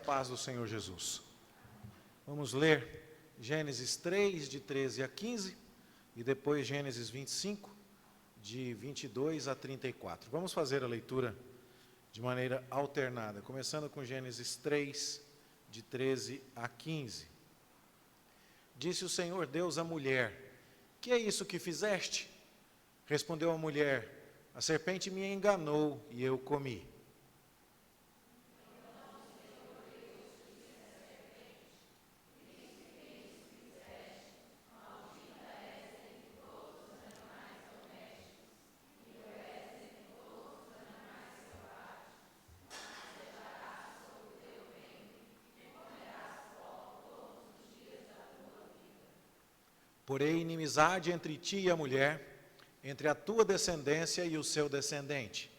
paz do Senhor Jesus. Vamos ler Gênesis 3, de 13 a 15, e depois Gênesis 25, de 22 a 34. Vamos fazer a leitura de maneira alternada, começando com Gênesis 3, de 13 a 15. Disse o Senhor Deus à mulher: que é isso que fizeste? Respondeu a mulher: a serpente me enganou e eu comi. Porém, inimizade entre ti e a mulher, entre a tua descendência e o seu descendente.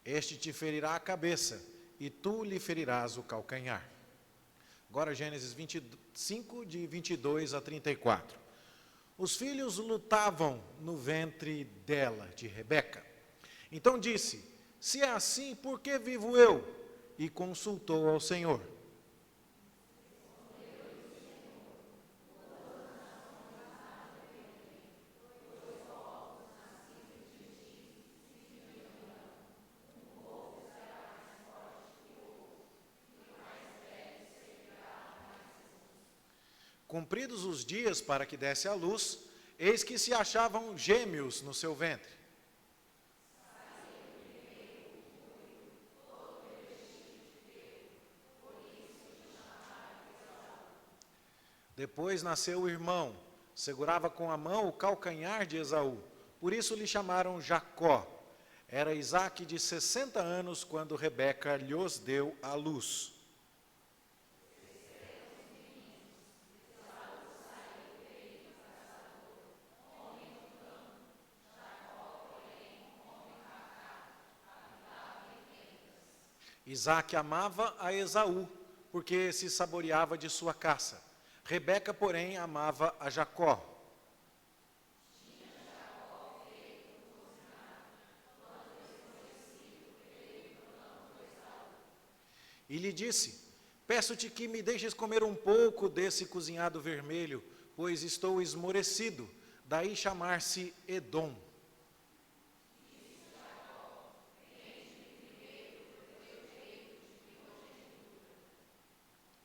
Este te ferirá a cabeça, e tu lhe ferirás o calcanhar. Agora, Gênesis 25, de 22 a 34. Os filhos lutavam no ventre dela, de Rebeca. Então disse: se é assim, por que vivo eu? E consultou ao Senhor. Cumpridos os dias para que desse à luz, eis que se achavam gêmeos no seu ventre. Depois nasceu o irmão, segurava com a mão o calcanhar de Esaú, por isso lhe chamaram Jacó. Era Isaque de 60 anos quando Rebeca lhos deu à luz. Isaque amava a Esaú, porque se saboreava de sua caça. Rebeca, porém, amava a Jacó. E lhe disse: peço-te que me deixes comer um pouco desse cozinhado vermelho, pois estou esmorecido. Daí chamar-se Edom.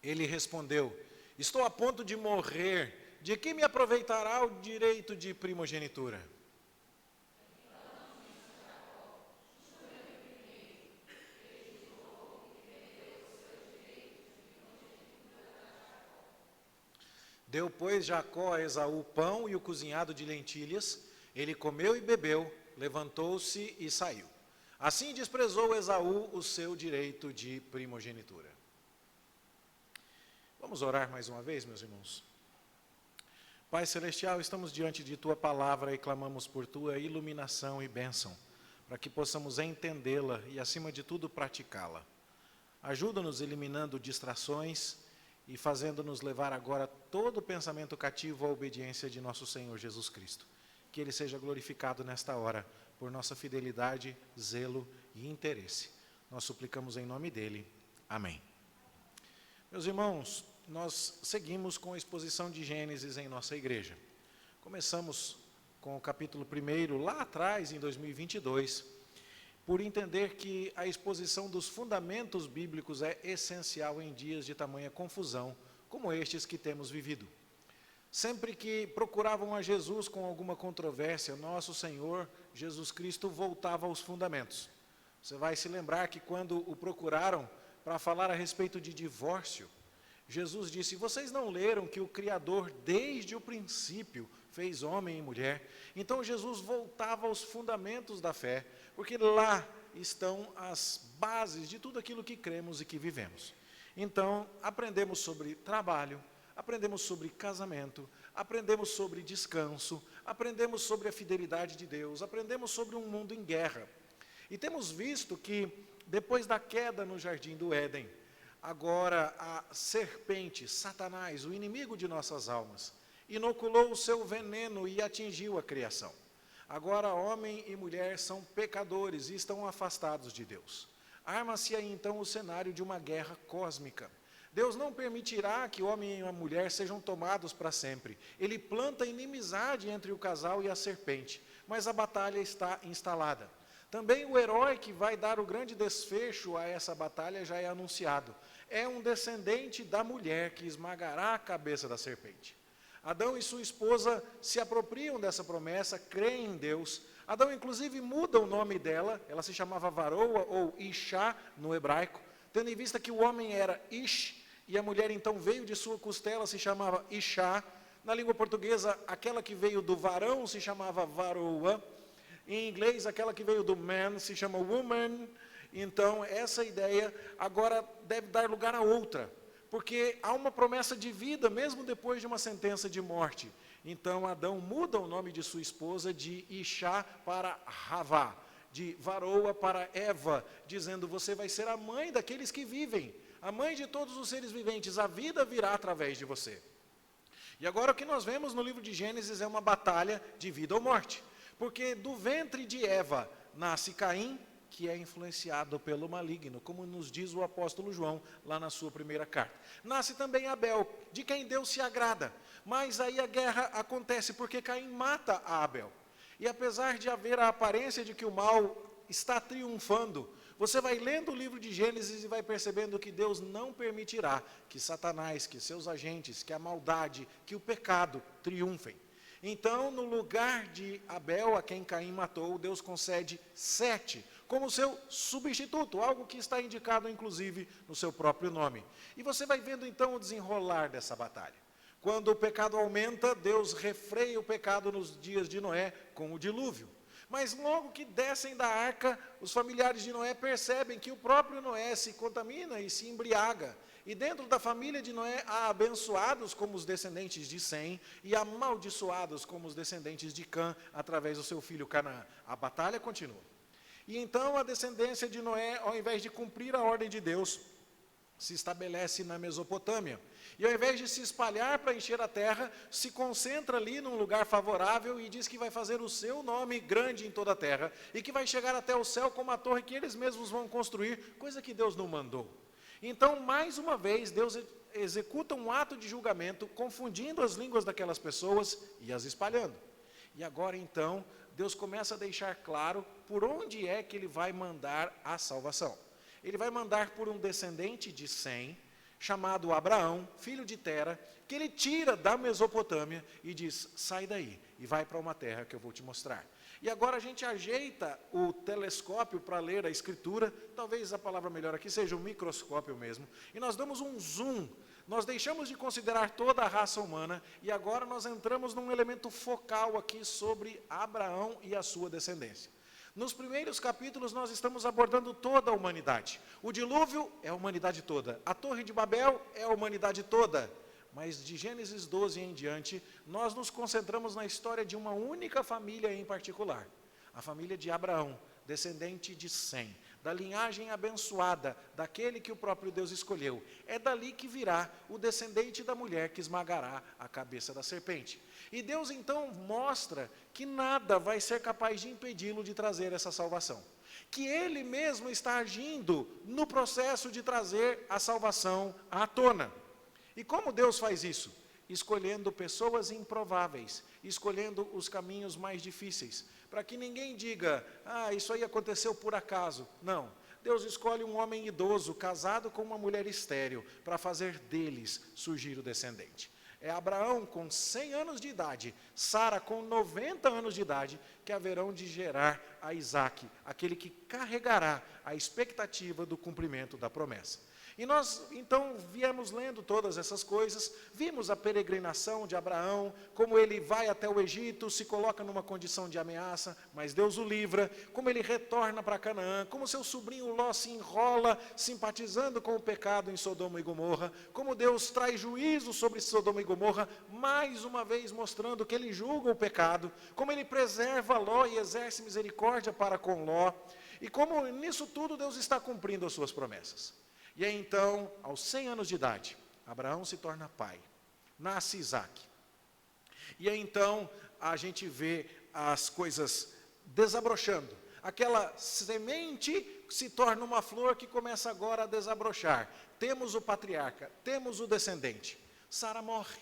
Ele respondeu: estou a ponto de morrer, de que me aproveitará o direito de primogenitura? Deu, pois, Jacó a Esaú pão e o cozinhado de lentilhas, ele comeu e bebeu, levantou-se e saiu. Assim desprezou Esaú o seu direito de primogenitura. Vamos orar mais uma vez, meus irmãos. Pai Celestial, estamos diante de Tua palavra e clamamos por Tua iluminação e bênção, para que possamos entendê-la e, acima de tudo, praticá-la. Ajuda-nos eliminando distrações e fazendo-nos levar agora todo o pensamento cativo à obediência de nosso Senhor Jesus Cristo. Que Ele seja glorificado nesta hora, por nossa fidelidade, zelo e interesse. Nós suplicamos em nome dEle. Amém. Meus irmãos, nós seguimos com a exposição de Gênesis em nossa igreja. Começamos com o capítulo 1, lá atrás, em 2022, por entender que a exposição dos fundamentos bíblicos é essencial em dias de tamanha confusão, como estes que temos vivido. Sempre que procuravam a Jesus com alguma controvérsia, nosso Senhor Jesus Cristo voltava aos fundamentos. Você vai se lembrar que quando o procuraram para falar a respeito de divórcio, Jesus disse: vocês não leram que o Criador desde o princípio fez homem e mulher? Então Jesus voltava aos fundamentos da fé, porque lá estão as bases de tudo aquilo que cremos e que vivemos. Então aprendemos sobre trabalho, aprendemos sobre casamento, aprendemos sobre descanso, aprendemos sobre a fidelidade de Deus, aprendemos sobre um mundo em guerra. E temos visto que depois da queda no jardim do Éden, agora a serpente, Satanás, o inimigo de nossas almas, inoculou o seu veneno e atingiu a criação. Agora homem e mulher são pecadores e estão afastados de Deus. Arma-se aí então o cenário de uma guerra cósmica. Deus não permitirá que o homem e a mulher sejam tomados para sempre. Ele planta inimizade entre o casal e a serpente, mas a batalha está instalada. Também o herói que vai dar o grande desfecho a essa batalha já é anunciado. É um descendente da mulher que esmagará a cabeça da serpente. Adão e sua esposa se apropriam dessa promessa, creem em Deus. Adão, inclusive, muda o nome dela, ela se chamava Varoa ou Ishá no hebraico, tendo em vista que o homem era Ish, e a mulher então veio de sua costela, se chamava Ishá. Na língua portuguesa, aquela que veio do varão se chamava Varoa. Em inglês, aquela que veio do man se chama woman. Então, essa ideia agora deve dar lugar a outra, porque há uma promessa de vida, mesmo depois de uma sentença de morte. Então, Adão muda o nome de sua esposa de Ishá para Havá, de Varoa para Eva, dizendo: você vai ser a mãe daqueles que vivem, a mãe de todos os seres viventes, a vida virá através de você. E agora o que nós vemos no livro de Gênesis é uma batalha de vida ou morte, porque do ventre de Eva nasce Caim, que é influenciado pelo maligno, como nos diz o apóstolo João, lá na sua primeira carta. Nasce também Abel, de quem Deus se agrada, mas aí a guerra acontece, porque Caim mata a Abel. E apesar de haver a aparência de que o mal está triunfando, você vai lendo o livro de Gênesis e vai percebendo que Deus não permitirá que Satanás, que seus agentes, que a maldade, que o pecado triunfem. Então, no lugar de Abel, a quem Caim matou, Deus concede Sete como seu substituto, algo que está indicado, inclusive, no seu próprio nome. E você vai vendo, então, o desenrolar dessa batalha. Quando o pecado aumenta, Deus refreia o pecado nos dias de Noé com o dilúvio. Mas logo que descem da arca, os familiares de Noé percebem que o próprio Noé se contamina e se embriaga. E dentro da família de Noé há abençoados como os descendentes de Sem e amaldiçoados como os descendentes de Cã, através do seu filho Canaã. A batalha continua. E então a descendência de Noé, ao invés de cumprir a ordem de Deus, se estabelece na Mesopotâmia. E ao invés de se espalhar para encher a terra, se concentra ali num lugar favorável e diz que vai fazer o seu nome grande em toda a terra e que vai chegar até o céu como a torre que eles mesmos vão construir, coisa que Deus não mandou. Então, mais uma vez, Deus executa um ato de julgamento, confundindo as línguas daquelas pessoas e as espalhando. E agora, então, Deus começa a deixar claro por onde é que Ele vai mandar a salvação. Ele vai mandar por um descendente de Sem, chamado Abraão, filho de Tera, que ele tira da Mesopotâmia e diz: sai daí e vai para uma terra que eu vou te mostrar. E agora a gente ajeita o telescópio para ler a Escritura, talvez a palavra melhor aqui seja o microscópio mesmo, e nós damos um zoom, nós deixamos de considerar toda a raça humana, e agora nós entramos num elemento focal aqui sobre Abraão e a sua descendência. Nos primeiros capítulos nós estamos abordando toda a humanidade. O dilúvio é a humanidade toda, a Torre de Babel é a humanidade toda. Mas de Gênesis 12 em diante, nós nos concentramos na história de uma única família em particular. A família de Abraão, descendente de Sem, da linhagem abençoada, daquele que o próprio Deus escolheu. É dali que virá o descendente da mulher que esmagará a cabeça da serpente. E Deus então mostra que nada vai ser capaz de impedi-lo de trazer essa salvação. Que Ele mesmo está agindo no processo de trazer a salvação à tona. E como Deus faz isso? Escolhendo pessoas improváveis, escolhendo os caminhos mais difíceis, para que ninguém diga: isso aí aconteceu por acaso. Não, Deus escolhe um homem idoso, casado com uma mulher estéril, para fazer deles surgir o descendente. É Abraão com 100 anos de idade, Sara com 90 anos de idade, que haverão de gerar a Isaque, aquele que carregará a expectativa do cumprimento da promessa. E nós, então, viemos lendo todas essas coisas, vimos a peregrinação de Abraão, como ele vai até o Egito, se coloca numa condição de ameaça, mas Deus o livra, como ele retorna para Canaã, como seu sobrinho Ló se enrola, simpatizando com o pecado em Sodoma e Gomorra, como Deus traz juízo sobre Sodoma e Gomorra, mais uma vez mostrando que ele julga o pecado, como ele preserva Ló e exerce misericórdia para com Ló, e como nisso tudo Deus está cumprindo as suas promessas. E aí, então, aos 100 anos de idade, Abraão se torna pai, nasce Isaque. E aí, então, a gente vê as coisas desabrochando. aquela semente se torna uma flor que começa agora a desabrochar. Temos o patriarca, temos o descendente. Sara morre.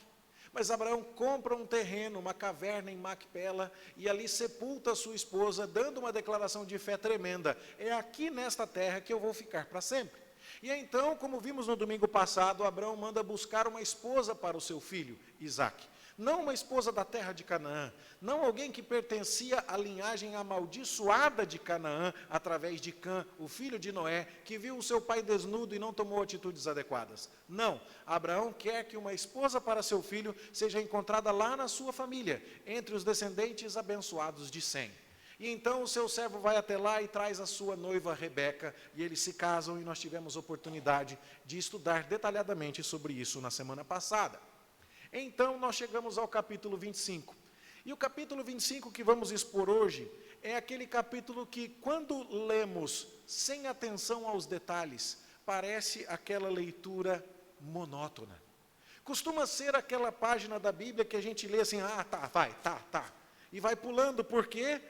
Mas Abraão compra um terreno, uma caverna em Macpela, e ali sepulta sua esposa, dando uma declaração de fé tremenda. É aqui nesta terra que eu vou ficar para sempre. E então, como vimos no domingo passado, Abraão manda buscar uma esposa para o seu filho, Isaque. Não uma esposa da terra de Canaã, não alguém que pertencia à linhagem amaldiçoada de Canaã, através de Cã, o filho de Noé, que viu o seu pai desnudo e não tomou atitudes adequadas. Não, Abraão quer que uma esposa para seu filho seja encontrada lá na sua família, entre os descendentes abençoados de Sem. E então o seu servo vai até lá e traz a sua noiva Rebeca, e eles se casam, e nós tivemos oportunidade de estudar detalhadamente sobre isso na semana passada. Então, nós chegamos ao capítulo 25. E o capítulo 25 que vamos expor hoje é aquele capítulo que, quando lemos sem atenção aos detalhes, parece aquela leitura monótona. Costuma ser aquela página da Bíblia que a gente lê assim, tá. E vai pulando, porque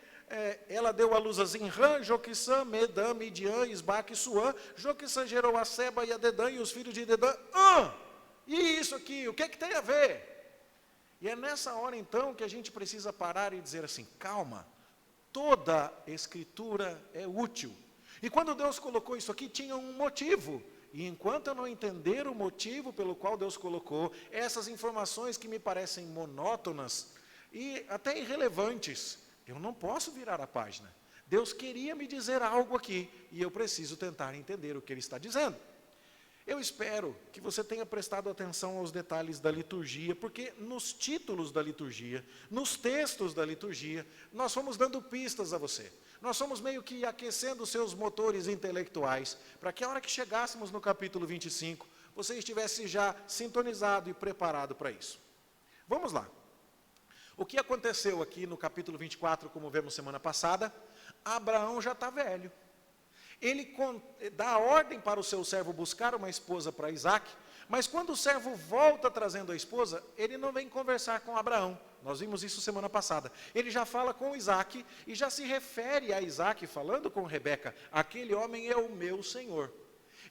ela deu à luz a Zinrã, Joquissã, Medã, Midian, Isbaque e Suã. Joquissã gerou a Seba e a Dedã, e os filhos de Dedã. E isso aqui, o que é que tem a ver? E é nessa hora então que a gente precisa parar e dizer assim, calma, toda escritura é útil. E quando Deus colocou isso aqui, tinha um motivo. E enquanto eu não entender o motivo pelo qual Deus colocou, essas informações que me parecem monótonas e até irrelevantes, eu não posso virar a página. Deus queria me dizer algo aqui, e eu preciso tentar entender o que Ele está dizendo. Eu espero que você tenha prestado atenção aos detalhes da liturgia, porque nos títulos da liturgia, nos textos da liturgia, nós fomos dando pistas a você. Nós fomos meio que aquecendo os seus motores intelectuais, para que a hora que chegássemos no capítulo 25, você estivesse já sintonizado e preparado para isso. Vamos lá. O que aconteceu aqui no capítulo 24, como vemos semana passada? Abraão já está velho. Ele dá a ordem para o seu servo buscar uma esposa para Isaque, mas quando o servo volta trazendo a esposa, ele não vem conversar com Abraão. Nós vimos isso semana passada. Ele já fala com Isaque e já se refere a Isaque falando com Rebeca, aquele homem é o meu senhor.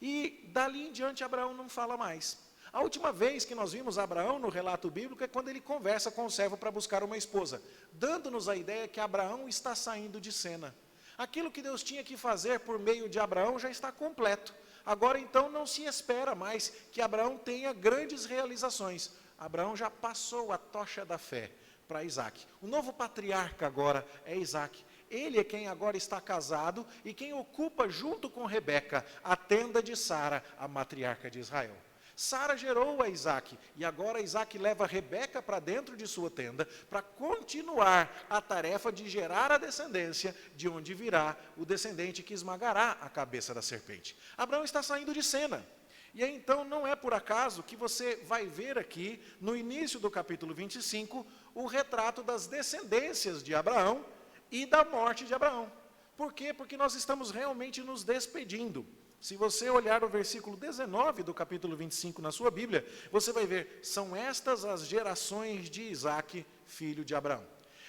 E dali em diante Abraão não fala mais. A última vez que nós vimos Abraão no relato bíblico é quando ele conversa com o servo para buscar uma esposa, dando-nos a ideia que Abraão está saindo de cena. Aquilo que Deus tinha que fazer por meio de Abraão já está completo. Agora então não se espera mais que Abraão tenha grandes realizações. Abraão já passou a tocha da fé para Isaque. O novo patriarca agora é Isaque. Ele é quem agora está casado e quem ocupa junto com Rebeca a tenda de Sara, a matriarca de Israel. Sara gerou a Isaque, e agora Isaque leva Rebeca para dentro de sua tenda, para continuar a tarefa de gerar a descendência, de onde virá o descendente que esmagará a cabeça da serpente. Abraão está saindo de cena, e aí, então não é por acaso que você vai ver aqui, no início do capítulo 25, o retrato das descendências de Abraão e da morte de Abraão. Por quê? Porque nós estamos realmente nos despedindo. Se você olhar o versículo 19 do capítulo 25 na sua Bíblia, você vai ver, são estas as gerações de Isaque, filho de Abraão.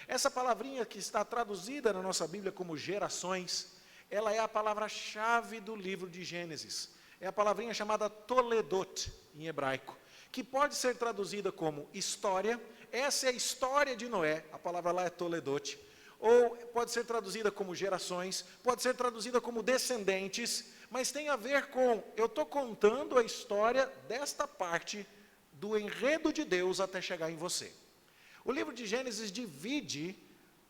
Essa palavrinha que está traduzida na nossa Bíblia como gerações, ela é a palavra-chave do livro de Gênesis. É a palavrinha chamada Toledot, em hebraico, que pode ser traduzida como história. Essa é a história de Noé, a palavra lá é Toledot. Ou pode ser traduzida como gerações, pode ser traduzida como descendentes, mas tem a ver com, eu estou contando a história desta parte do enredo de Deus até chegar em você. O livro de Gênesis divide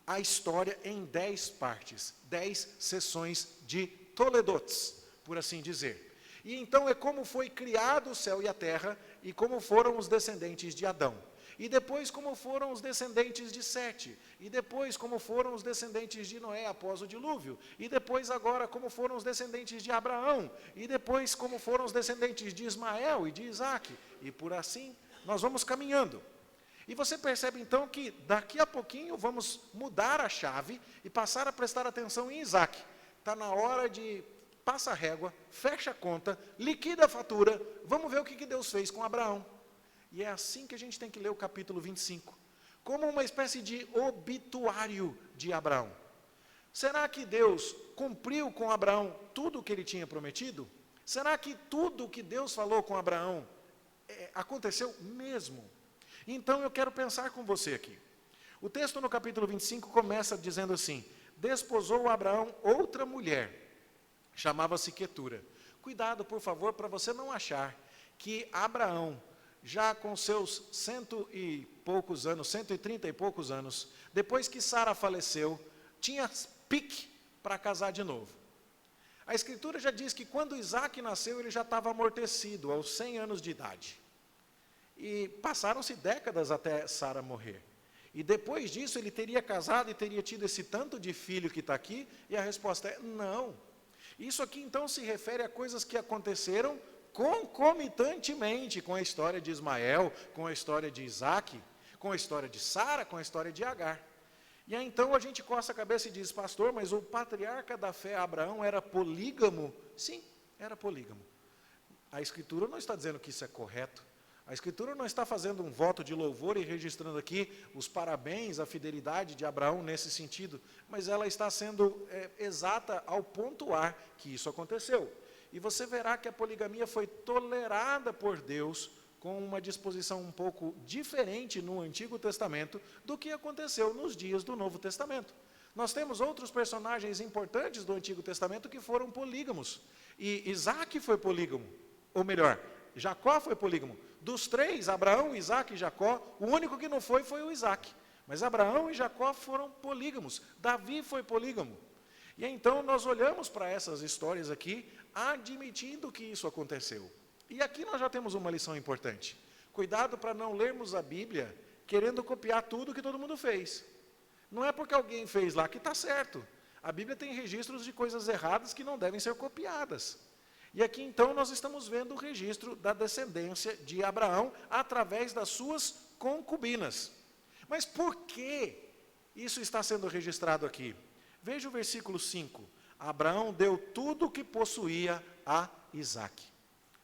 a história em 10 partes, 10 sessões de Toledots, por assim dizer. E então é como foi criado o céu e a terra, e como foram os descendentes de Adão. E depois como foram os descendentes de Sete, e depois como foram os descendentes de Noé após o dilúvio, e depois agora como foram os descendentes de Abraão, e depois como foram os descendentes de Ismael e de Isaque, e por assim nós vamos caminhando. E você percebe então que daqui a pouquinho vamos mudar a chave e passar a prestar atenção em Isaque. Está na hora de passa a régua, fecha a conta, liquida a fatura, vamos ver o que Deus fez com Abraão. E é assim que a gente tem que ler o capítulo 25, como uma espécie de obituário de Abraão. Será que Deus cumpriu com Abraão tudo o que ele tinha prometido? Será que tudo o que Deus falou com Abraão aconteceu mesmo? Então eu quero pensar com você aqui. O texto no capítulo 25 começa dizendo assim: desposou Abraão outra mulher, chamava-se Quetura. Cuidado, por favor, para você não achar que Abraão, já com seus 100 e poucos anos, 130 e poucos anos, depois que Sara faleceu, tinha pique para casar de novo. A Escritura já diz que quando Isaac nasceu, ele já estava amortecido, aos 100 anos de idade. E passaram-se décadas até Sara morrer. E depois disso, ele teria casado e teria tido esse tanto de filho que está aqui? E a resposta é não. Isso aqui, então, se refere a coisas que aconteceram concomitantemente com a história de Ismael, com a história de Isaac, com a história de Sara, com a história de Agar. E aí, então, a gente coça a cabeça e diz: pastor, mas o patriarca da fé, Abraão, era polígamo? Sim, era polígamo. A Escritura não está dizendo que isso é correto. A Escritura não está fazendo um voto de louvor e registrando aqui os parabéns à fidelidade de Abraão nesse sentido, mas ela está sendo exata ao pontuar que isso aconteceu. E você verá que a poligamia foi tolerada por Deus com uma disposição um pouco diferente no Antigo Testamento do que aconteceu nos dias do Novo Testamento. Nós temos outros personagens importantes do Antigo Testamento que foram polígamos. E Isaac foi polígamo, ou melhor, Jacó foi polígamo. Dos três, Abraão, Isaac e Jacó, o único que não foi o Isaac. Mas Abraão e Jacó foram polígamos. Davi foi polígamo. E então nós olhamos para essas histórias aqui, admitindo que isso aconteceu. E aqui nós já temos uma lição importante. Cuidado para não lermos a Bíblia querendo copiar tudo que todo mundo fez. Não é porque alguém fez lá que está certo. A Bíblia tem registros de coisas erradas que não devem ser copiadas. E aqui então nós estamos vendo o registro da descendência de Abraão através das suas concubinas. Mas por que isso está sendo registrado aqui? Veja o versículo 5. Abraão deu tudo o que possuía a Isaque.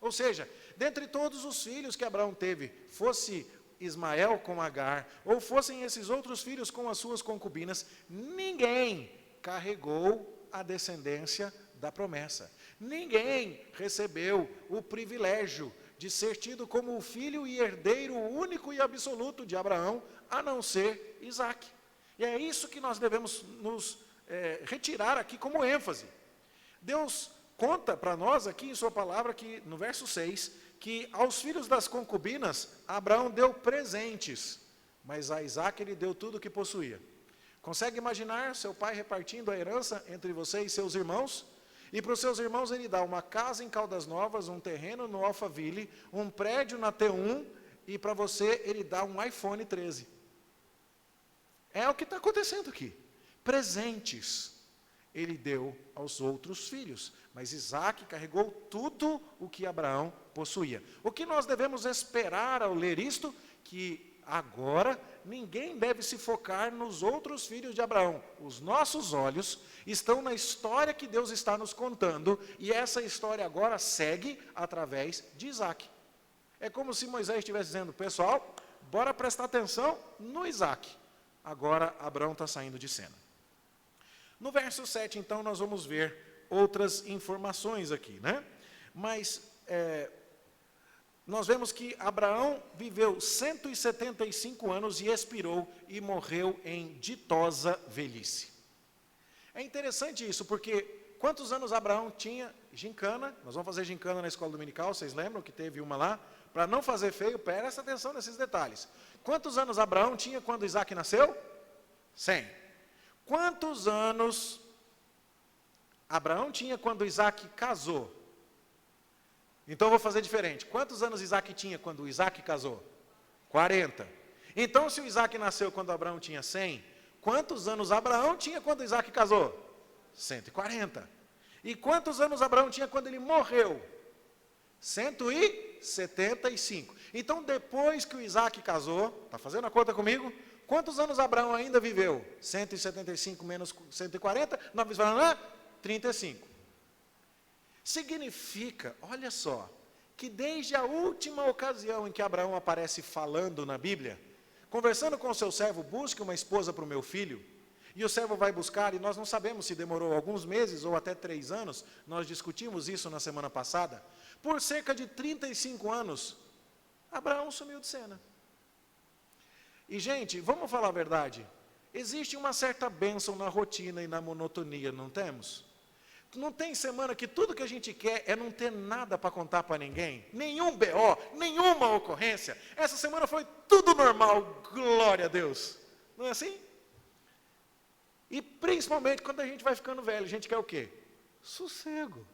Ou seja, dentre todos os filhos que Abraão teve, fosse Ismael com Agar, ou fossem esses outros filhos com as suas concubinas, ninguém carregou a descendência da promessa. Ninguém recebeu o privilégio de ser tido como o filho e herdeiro único e absoluto de Abraão, a não ser Isaque. E é isso que nós devemos nos retirar aqui como ênfase. Deus conta para nós aqui em sua palavra, que no verso 6, que aos filhos das concubinas, Abraão deu presentes, mas a Isaque ele deu tudo o que possuía. Consegue imaginar seu pai repartindo a herança entre você e seus irmãos? E para os seus irmãos ele dá uma casa em Caldas Novas, um terreno no Alphaville, um prédio na T1, e para você ele dá um iPhone 13. É o que está acontecendo aqui. Presentes ele deu aos outros filhos, mas Isaque carregou tudo o que Abraão possuía. O que nós devemos esperar ao ler isto? Que agora ninguém deve se focar nos outros filhos de Abraão. Os nossos olhos estão na história que Deus está nos contando, e essa história agora segue através de Isaque. É como se Moisés estivesse dizendo: pessoal, bora prestar atenção no Isaque. Agora Abraão está saindo de cena. No verso 7, então, nós vamos ver outras informações aqui, né? Mas nós vemos que Abraão viveu 175 anos e expirou e morreu em ditosa velhice. É interessante isso, porque quantos anos Abraão tinha? Gincana, nós vamos fazer gincana na escola dominical, vocês lembram que teve uma lá? Para não fazer feio, presta atenção nesses detalhes. Quantos anos Abraão tinha quando Isaque nasceu? 100. Quantos anos Abraão tinha quando Isaque casou? Então eu vou fazer diferente. Quantos anos Isaque tinha quando Isaque casou? 40. Então se o Isaque nasceu quando Abraão tinha 100, quantos anos Abraão tinha quando Isaque casou? 140. E quantos anos Abraão tinha quando ele morreu? 175. Então depois que o Isaque casou, está fazendo a conta comigo? Quantos anos Abraão ainda viveu? 175 menos 140, 35. Significa, olha só, que desde a última ocasião em que Abraão aparece falando na Bíblia, conversando com o seu servo, busque uma esposa para o meu filho, E o servo vai buscar, e nós não sabemos se demorou alguns meses ou até 3 anos, nós discutimos isso na semana passada. Por cerca de 35 anos, Abraão sumiu de cena. E, gente, vamos falar a verdade, existe uma certa bênção na rotina e na monotonia, não temos? Não tem semana que tudo que a gente quer é não ter nada para contar para ninguém, nenhum BO, nenhuma ocorrência. Essa semana foi tudo normal, glória a Deus. Não é assim? E principalmente quando a gente vai ficando velho, a gente quer o quê? Sossego.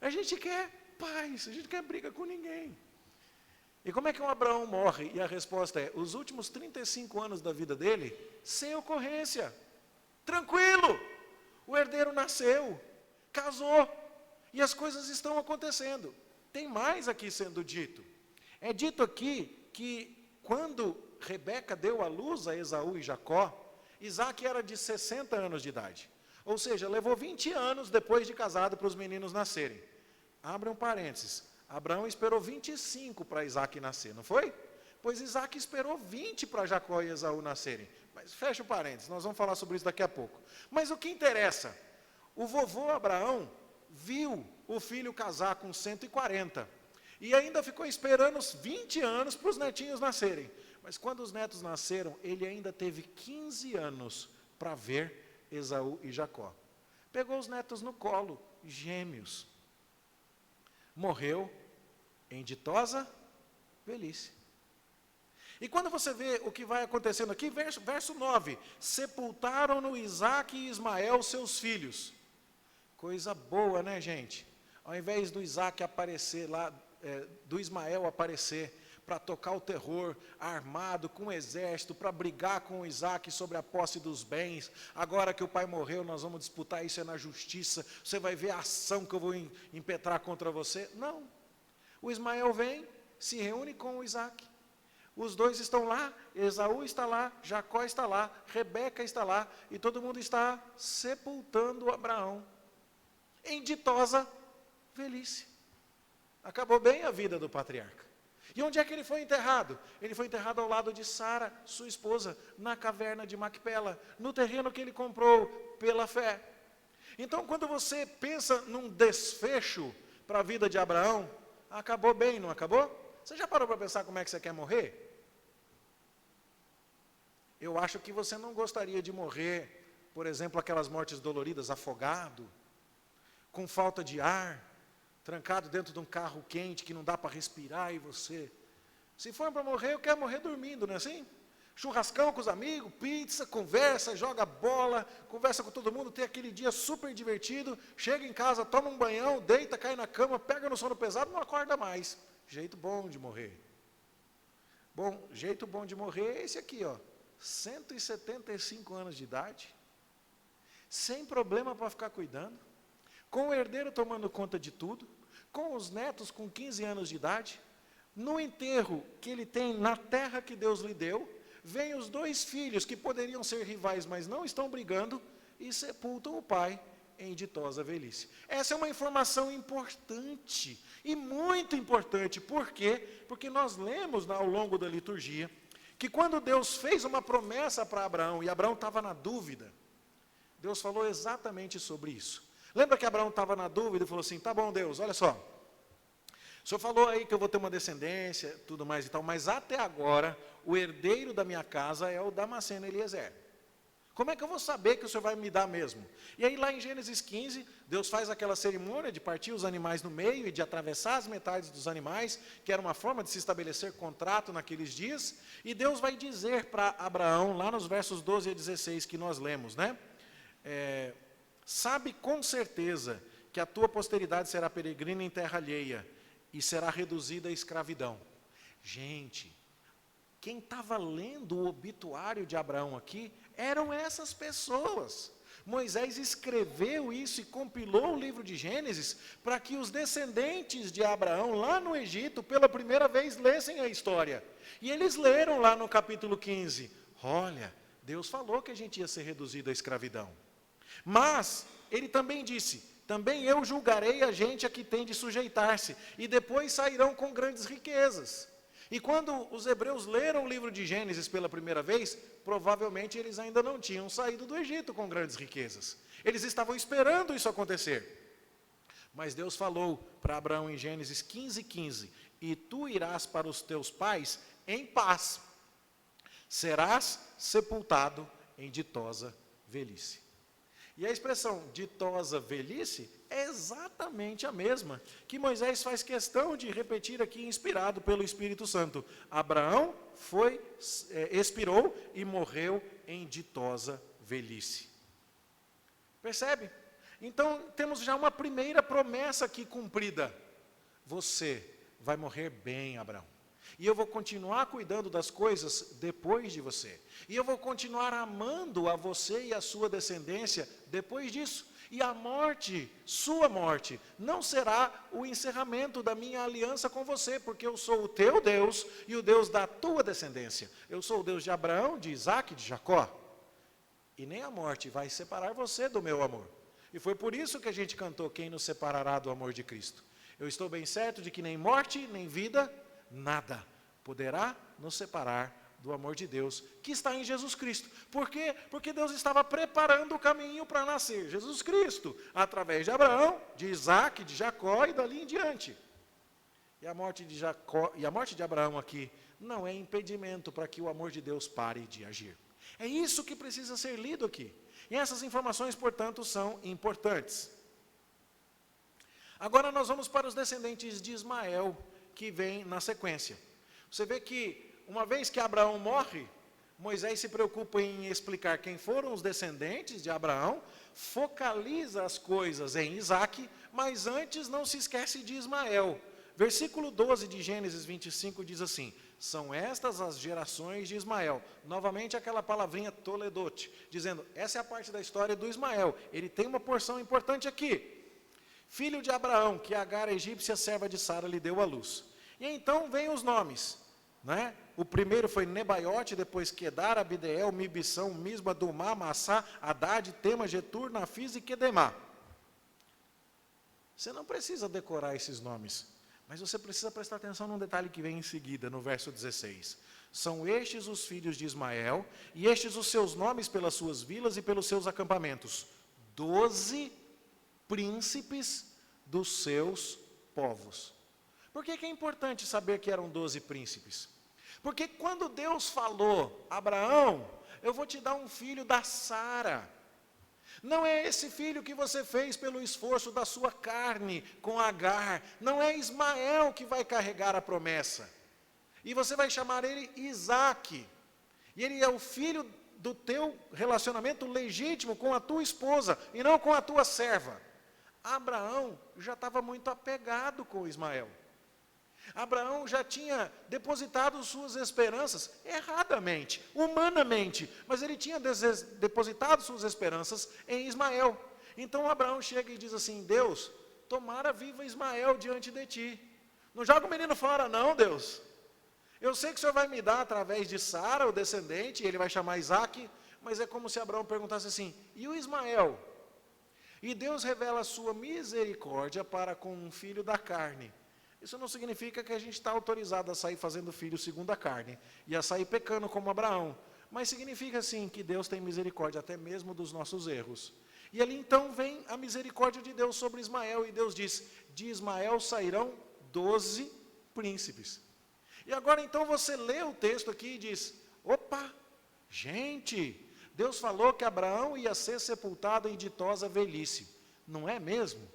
A gente quer paz, a gente quer briga com ninguém. E como é que um Abraão morre? E a resposta é, os últimos 35 anos da vida dele, sem ocorrência, tranquilo. O herdeiro nasceu, casou, e as coisas estão acontecendo. Tem mais aqui sendo dito. É dito aqui que quando Rebeca deu à luz a Esaú e Jacó, Isaac era de 60 anos de idade. Ou seja, levou 20 anos depois de casado para os meninos nascerem. Abra um parênteses. Abraão esperou 25 para Isaac nascer, não foi? Pois Isaac esperou 20 para Jacó e Esaú nascerem. Mas fecha o parênteses, nós vamos falar sobre isso daqui a pouco. Mas o que interessa? O vovô Abraão viu o filho casar com 140. E ainda ficou esperando os 20 anos para os netinhos nascerem. Mas quando os netos nasceram, ele ainda teve 15 anos para ver Esaú e Jacó. Pegou os netos no colo, gêmeos. Morreu em ditosa velhice. E quando você vê o que vai acontecendo aqui, verso 9. Sepultaram-no Isaque e Ismael, seus filhos. Coisa boa, né, gente? Ao invés do Isaque aparecer lá, do Ismael aparecer para tocar o terror, armado, com um exército, para brigar com o Isaque sobre a posse dos bens. Agora que o pai morreu, nós vamos disputar isso na justiça. Você vai ver a ação que eu vou impetrar contra você. Não. O Ismael vem, se reúne com o Isaque. Os dois estão lá, Esaú está lá, Jacó está lá, Rebeca está lá, e todo mundo está sepultando Abraão, em ditosa velhice. Acabou bem a vida do patriarca. E onde é que ele foi enterrado? Ele foi enterrado ao lado de Sara, sua esposa, na caverna de Macpela, no terreno que ele comprou pela fé. Então, quando você pensa num desfecho para a vida de Abraão, acabou bem, não acabou? Você já parou para pensar como é que você quer morrer? Eu acho que você não gostaria de morrer, por exemplo, aquelas mortes doloridas, afogado, com falta de ar, trancado dentro de um carro quente que não dá para respirar, e você, se for para morrer, eu quero morrer dormindo, não é assim? Churrascão com os amigos, pizza, conversa, joga bola, conversa com todo mundo, tem aquele dia super divertido, chega em casa, toma um banhão, deita, cai na cama, pega no sono pesado, não acorda mais. Jeito bom de morrer. Bom, jeito bom de morrer é esse aqui, ó, 175 anos de idade, sem problema para ficar cuidando, com o herdeiro tomando conta de tudo, com os netos com 15 anos de idade, no enterro que ele tem na terra que Deus lhe deu, vêm os 2 filhos que poderiam ser rivais, mas não estão brigando, e sepultam o pai em ditosa velhice. Essa é uma informação importante, e muito importante. Por quê? Porque nós lemos ao longo da liturgia, que quando Deus fez uma promessa para Abraão, e Abraão estava na dúvida, Deus falou exatamente sobre isso. Lembra que Abraão estava na dúvida e falou assim, tá bom Deus, olha só, o senhor falou aí que eu vou ter uma descendência, tudo mais e tal, mas até agora, o herdeiro da minha casa é o Damasceno Eliezer. Como é que eu vou saber que o senhor vai me dar mesmo? E aí lá em Gênesis 15, Deus faz aquela cerimônia de partir os animais no meio e de atravessar as metades dos animais, que era uma forma de se estabelecer contrato naqueles dias, e Deus vai dizer para Abraão, lá nos versos 12 a 16 que nós lemos, né? Sabe com certeza que a tua posteridade será peregrina em terra alheia e será reduzida à escravidão. Gente, quem estava lendo o obituário de Abraão aqui eram essas pessoas. Moisés escreveu isso e compilou o livro de Gênesis para que os descendentes de Abraão lá no Egito pela primeira vez lessem a história. E eles leram lá no capítulo 15, olha, Deus falou que a gente ia ser reduzido à escravidão. Mas, ele também disse, também eu julgarei a gente a que tem de sujeitar-se, e depois sairão com grandes riquezas. E quando os hebreus leram o livro de Gênesis pela primeira vez, provavelmente eles ainda não tinham saído do Egito com grandes riquezas. Eles estavam esperando isso acontecer. Mas Deus falou para Abraão em Gênesis 15:15, e tu irás para os teus pais em paz, serás sepultado em ditosa velhice. E a expressão ditosa velhice é exatamente a mesma que Moisés faz questão de repetir aqui, inspirado pelo Espírito Santo. Abraão expirou e morreu em ditosa velhice. Percebe? Então, temos já uma primeira promessa aqui cumprida. Você vai morrer bem, Abraão. E eu vou continuar cuidando das coisas depois de você. E eu vou continuar amando a você e a sua descendência depois disso. E a morte, sua morte, não será o encerramento da minha aliança com você, porque eu sou o teu Deus e o Deus da tua descendência. Eu sou o Deus de Abraão, de Isaque, de Jacó. E nem a morte vai separar você do meu amor. E foi por isso que a gente cantou, quem nos separará do amor de Cristo. Eu estou bem certo de que nem morte, nem vida, nada poderá nos separar do amor de Deus, que está em Jesus Cristo. Por quê? Porque Deus estava preparando o caminho para nascer Jesus Cristo, através de Abraão, de Isaque, de Jacó e dali em diante. E a morte de Abraão aqui não é impedimento para que o amor de Deus pare de agir. É isso que precisa ser lido aqui. E essas informações, portanto, são importantes. Agora nós vamos para os descendentes de Ismael, que vem na sequência. Você vê que, uma vez que Abraão morre, Moisés se preocupa em explicar quem foram os descendentes de Abraão, focaliza as coisas em Isaque, mas antes não se esquece de Ismael. Versículo 12 de Gênesis 25 diz assim: são estas as gerações de Ismael. Novamente aquela palavrinha toledote, dizendo, essa é a parte da história do Ismael. Ele tem uma porção importante aqui. Filho de Abraão, que Agar, a egípcia, serva de Sara, lhe deu à luz. E então vem os nomes, né? O primeiro foi Nebaiote, depois Quedar, Abideel, Mibição, Misma, Dumá, Massá, Haddad, Tema, Getur, Nafis e Quedemá. Você não precisa decorar esses nomes, mas você precisa prestar atenção num detalhe que vem em seguida, no verso 16. São estes os filhos de Ismael, e estes os seus nomes pelas suas vilas e pelos seus acampamentos. 12 príncipes dos seus povos. Por que é importante saber que eram 12 príncipes? Porque quando Deus falou, Abraão, eu vou te dar um filho da Sara. Não é esse filho que você fez pelo esforço da sua carne com Agar. Não é Ismael que vai carregar a promessa. E você vai chamar ele Isaque. E ele é o filho do teu relacionamento legítimo com a tua esposa e não com a tua serva. Abraão já estava muito apegado com Ismael. Abraão já tinha depositado suas esperanças, erradamente, humanamente, mas ele tinha depositado suas esperanças em Ismael. Então Abraão chega e diz assim, Deus, tomara viva Ismael diante de ti. Não joga o menino fora não, Deus. Eu sei que o Senhor vai me dar através de Sara, o descendente, e ele vai chamar Isaque, mas é como se Abraão perguntasse assim, e o Ismael? E Deus revela a sua misericórdia para com um filho da carne. Isso não significa que a gente está autorizado a sair fazendo filho segundo a carne, e a sair pecando como Abraão, mas significa sim que Deus tem misericórdia até mesmo dos nossos erros. E ali então vem a misericórdia de Deus sobre Ismael, e Deus diz, de Ismael sairão 12 príncipes. E agora então você lê o texto aqui e diz, opa, gente, Deus falou que Abraão ia ser sepultado em ditosa velhice, não é mesmo?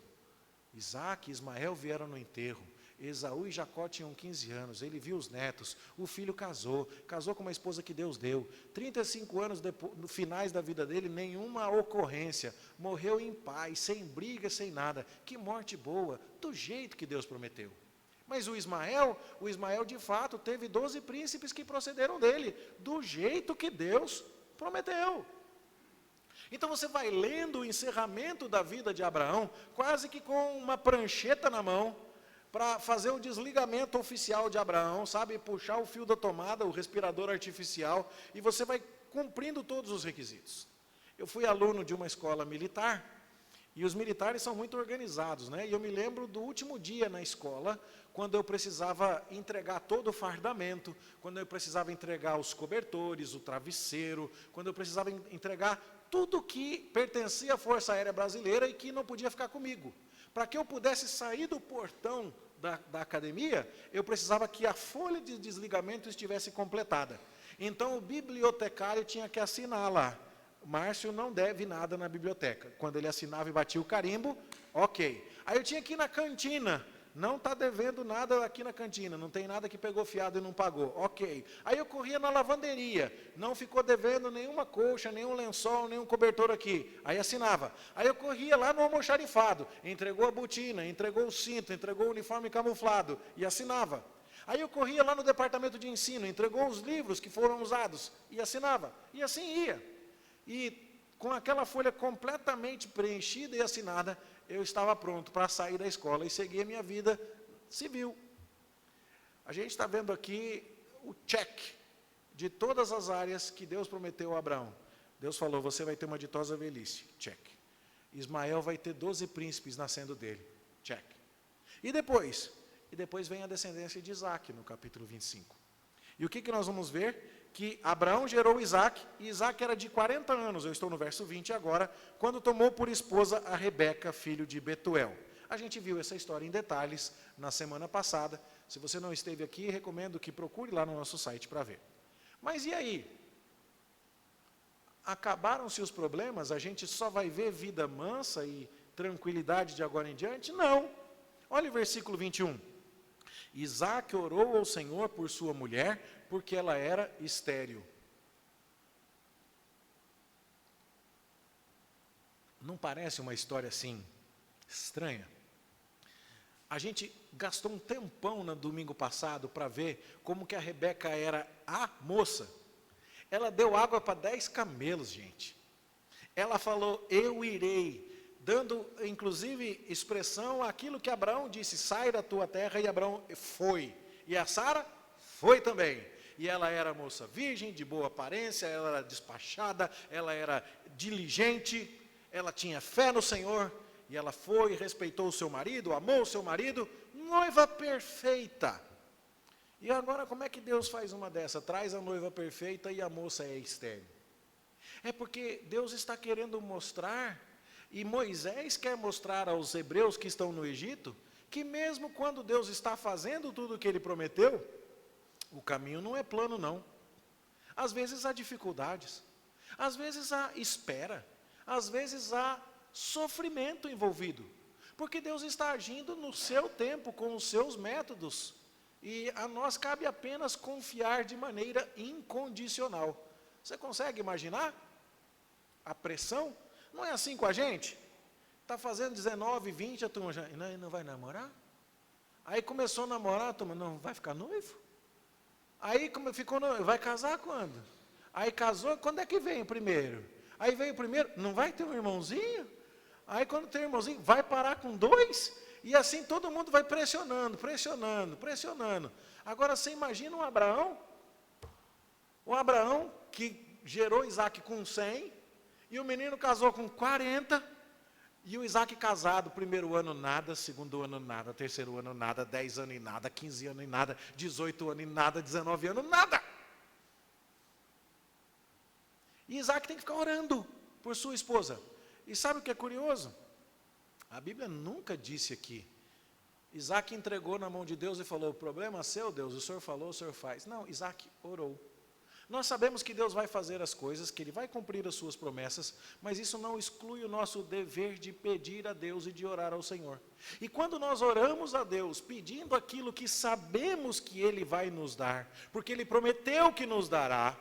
Isaque e Ismael vieram no enterro, Esaú e Jacó tinham 15 anos, ele viu os netos, o filho casou com uma esposa que Deus deu, 35 anos no finais da vida dele, nenhuma ocorrência, morreu em paz, sem briga, sem nada, que morte boa, do jeito que Deus prometeu. Mas o Ismael de fato teve 12 príncipes que procederam dele, do jeito que Deus prometeu. Então você vai lendo o encerramento da vida de Abraão, quase que com uma prancheta na mão, para fazer o desligamento oficial de Abraão, sabe, puxar o fio da tomada, o respirador artificial, e você vai cumprindo todos os requisitos. Eu fui aluno de uma escola militar, E os militares são muito organizados, né? E eu me lembro do último dia na escola, quando eu precisava entregar todo o fardamento, quando eu precisava entregar os cobertores, o travesseiro, quando eu precisava entregar tudo que pertencia à Força Aérea Brasileira e que não podia ficar comigo. Para que eu pudesse sair do portão da academia, eu precisava que a folha de desligamento estivesse completada. Então o bibliotecário tinha que assinar lá: Márcio não deve nada na biblioteca. Quando ele assinava e batia o carimbo, ok. Aí eu tinha que ir na cantina: não está devendo nada aqui na cantina, não tem nada que pegou fiado e não pagou, ok. Aí eu corria na lavanderia: não ficou devendo nenhuma colcha, nenhum lençol, nenhum cobertor aqui. Aí assinava. Aí eu corria lá no almoxarifado: entregou a botina, entregou o cinto, entregou o uniforme camuflado, e assinava. Aí eu corria lá no departamento de ensino: entregou os livros que foram usados, e assinava. E assim ia. E com aquela folha completamente preenchida e assinada, eu estava pronto para sair da escola e seguir a minha vida civil. A gente está vendo aqui o check de todas as áreas que Deus prometeu a Abraão. Deus falou: você vai ter uma ditosa velhice, check. Ismael vai ter 12 príncipes nascendo dele, check. E depois? E depois vem a descendência de Isaac, no capítulo 25. E o que nós vamos ver? Que Abraão gerou Isaac, e Isaac era de 40 anos, eu estou no verso 20 agora, quando tomou por esposa a Rebeca, filho de Betuel. A gente viu essa história em detalhes na semana passada. Se você não esteve aqui, recomendo que procure lá no nosso site para ver. Mas e aí? Acabaram-se os problemas? A gente só vai ver vida mansa e tranquilidade de agora em diante? Não. Olha o versículo 21. Isaac orou ao Senhor por sua mulher, porque ela era estéril. Não parece uma história assim estranha? A gente gastou um tempão no domingo passado para ver como que a Rebeca era a moça. Ela deu água para 10 camelos, gente. Ela falou: eu irei, dando inclusive expressão àquilo que Abraão disse: sai da tua terra, e Abraão foi. E a Sara foi também. E ela era moça virgem, de boa aparência, ela era despachada, ela era diligente, ela tinha fé no Senhor, e ela foi, respeitou o seu marido, amou o seu marido, noiva perfeita. E agora como é que Deus faz uma dessa? Traz a noiva perfeita e a moça é estéril. É porque Deus está querendo mostrar, e Moisés quer mostrar aos hebreus que estão no Egito, que mesmo quando Deus está fazendo tudo o que Ele prometeu, o caminho não é plano, não. Às vezes há dificuldades, às vezes há espera, às vezes há sofrimento envolvido, porque Deus está agindo no seu tempo, com os seus métodos, e a nós cabe apenas confiar de maneira incondicional. Você consegue imaginar a pressão? Não é assim com a gente? Está fazendo 19, 20, a turma já não vai namorar? Aí começou a namorar, a turma não vai ficar noivo? Aí como ficou, vai casar quando? Aí casou, quando é que vem o primeiro? Aí veio o primeiro, não vai ter um irmãozinho? Aí quando tem um irmãozinho, vai parar com 2? E assim todo mundo vai pressionando, pressionando, pressionando. Agora você imagina o Abraão que gerou Isaac com 100, e o menino casou com 40, e o Isaac casado, primeiro ano nada, segundo ano nada, terceiro ano nada, 10 anos e nada, 15 anos e nada, 18 anos e nada, 19 anos, nada. E Isaac tem que ficar orando por sua esposa. E sabe o que é curioso? A Bíblia nunca disse aqui: Isaac entregou na mão de Deus e falou: o problema é seu, Deus, o Senhor falou, o Senhor faz. Não, Isaac orou. Nós sabemos que Deus vai fazer as coisas, que Ele vai cumprir as suas promessas, mas isso não exclui o nosso dever de pedir a Deus e de orar ao Senhor. E quando nós oramos a Deus, pedindo aquilo que sabemos que Ele vai nos dar, porque Ele prometeu que nos dará,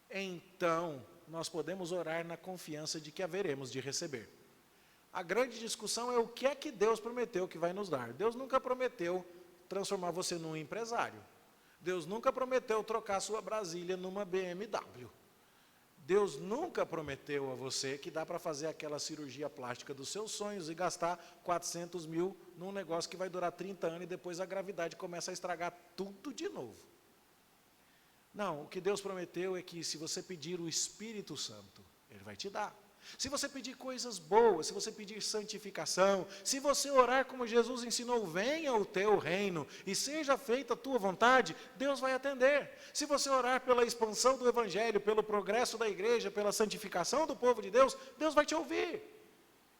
então nós podemos orar na confiança de que haveremos de receber. A grande discussão é o que é que Deus prometeu que vai nos dar. Deus nunca prometeu transformar você num empresário. Deus nunca prometeu trocar sua Brasília numa BMW. Deus nunca prometeu a você que dá para fazer aquela cirurgia plástica dos seus sonhos e gastar 400 mil num negócio que vai durar 30 anos e depois a gravidade começa a estragar tudo de novo. Não, o que Deus prometeu é que se você pedir o Espírito Santo, Ele vai te dar. Se você pedir coisas boas, se você pedir santificação, se você orar como Jesus ensinou, venha o teu reino e seja feita a tua vontade, Deus vai atender. Se você orar pela expansão do evangelho, pelo progresso da igreja, pela santificação do povo de Deus, Deus vai te ouvir.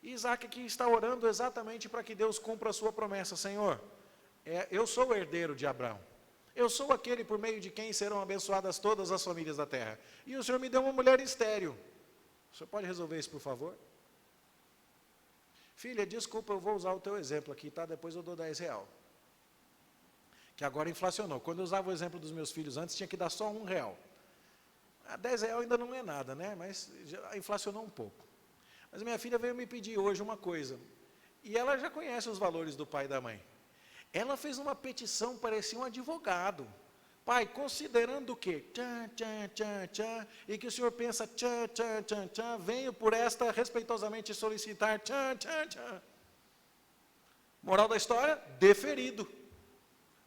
E Isaac aqui está orando exatamente para que Deus cumpra a sua promessa. Senhor, eu sou o herdeiro de Abraão. Eu sou aquele por meio de quem serão abençoadas todas as famílias da terra. E o Senhor me deu uma mulher estéril. O senhor pode resolver isso, por favor? Filha, desculpa, eu vou usar o teu exemplo aqui, tá? Depois eu dou R$10. Que agora inflacionou. Quando eu usava o exemplo dos meus filhos antes, tinha que dar só R$1. R$10 ainda não é nada, né? Mas já inflacionou um pouco. Mas minha filha veio me pedir hoje uma coisa. E ela já conhece os valores do pai e da mãe. Ela fez uma petição, parecia um advogado. Pai, considerando o quê? E que o senhor pensa, venho por esta respeitosamente solicitar, Moral da história, deferido.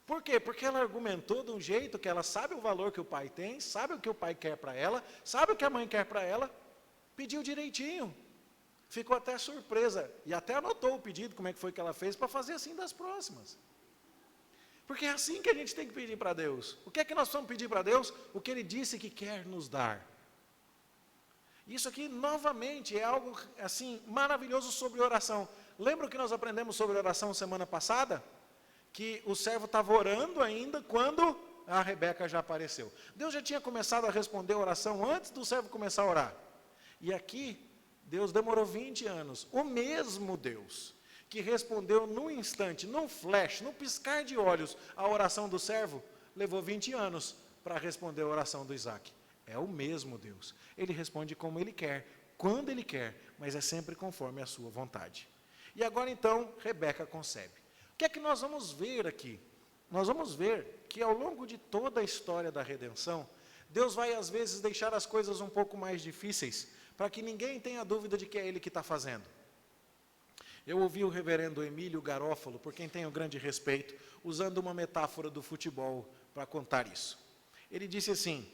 Por quê? Porque ela argumentou de um jeito que ela sabe o valor que o pai tem, sabe o que o pai quer para ela, sabe o que a mãe quer para ela, pediu direitinho. Ficou até surpresa, e até anotou o pedido, como é que foi que ela fez, para fazer assim das próximas. Porque é assim que a gente tem que pedir para Deus. O que é que nós vamos pedir para Deus? O que Ele disse que quer nos dar. Isso aqui, novamente, é algo assim maravilhoso sobre oração. Lembra o que nós aprendemos sobre oração semana passada? Que o servo estava orando ainda quando a Rebeca já apareceu. Deus já tinha começado a responder a oração antes do servo começar a orar. E aqui, Deus demorou 20 anos. O mesmo Deus que respondeu num instante, num flash, num piscar de olhos, a oração do servo, levou 20 anos para responder a oração do Isaac. É o mesmo Deus. Ele responde como Ele quer, quando Ele quer, mas é sempre conforme a sua vontade. E agora então, Rebeca concebe. O que é que nós vamos ver aqui? Nós vamos ver que ao longo de toda a história da redenção, Deus vai às vezes deixar as coisas um pouco mais difíceis, para que ninguém tenha dúvida de que é Ele que está fazendo. Eu ouvi o reverendo Emílio Garófalo, por quem tenho grande respeito, usando uma metáfora do futebol para contar isso. Ele disse assim,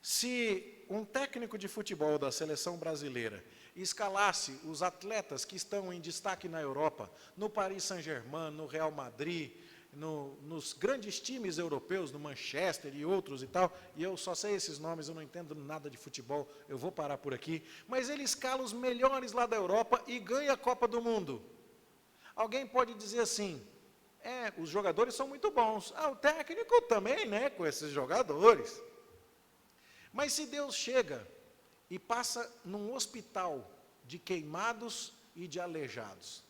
se um técnico de futebol da seleção brasileira escalasse os atletas que estão em destaque na Europa, no Paris Saint-Germain, no Real Madrid, nos grandes times europeus, no Manchester e outros e tal, e eu só sei esses nomes, eu não entendo nada de futebol, eu vou parar por aqui, mas ele escala os melhores lá da Europa e ganha a Copa do Mundo. Alguém pode dizer assim, os jogadores são muito bons, o técnico também, né, com esses jogadores. Mas se Deus chega e passa num hospital de queimados e de aleijados,